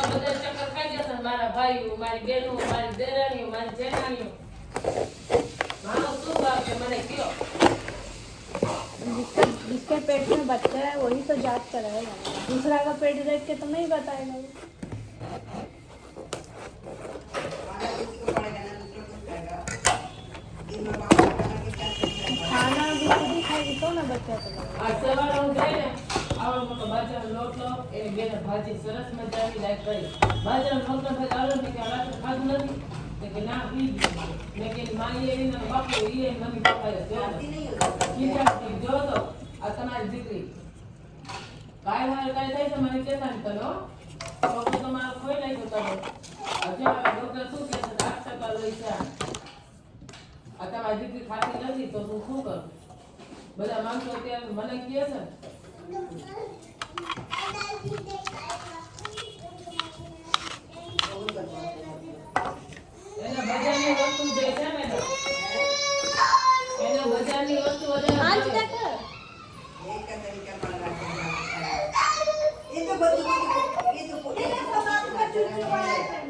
બધા ચક્કર ખાઈ ગયા હતા મારા ભાઈઓ મારી બહેનો મારી દેરાણીઓ મારી જેઠાણીઓ મારો શું ભાવ છે મને કયો जिसके पेट में बच्चा है वही तो जांच कराएगा दूसरा का पेट देख के तो नहीं बताएगा खाना भी खुद ही खाएगी तो ना बच्चा तो આ સવારે હું જઈને આવડો મોટો બાજરાનો લોટ લો એની બેને ભાજી સરસ મજાની લાઈક કરી બાજરાનો લોટ ભાઈ આવડો ને કે રાત્રે ખાધું નથી કે ના પી ગયું મેં કે માની એની ને બાપુ એ મમ્મી પપ્પા જો તો આ તમારી દીકરી કાય હાલ કાય થાય છે મને કહેતા ને તમે હો તો તમારો ખોઈ લાગ્યો તમે હજુ ડોક્ટર શું કહે છે 8% લઈ છે આ તમારી દીકરી ખાતી નથી તો હું શું કરું બધા માણસો અત્યારે મને કહે છે એના બજારની વસ્તુ જે છે ને એના બજારની વસ્તુ વધારે ये तो बच्चों को ये तो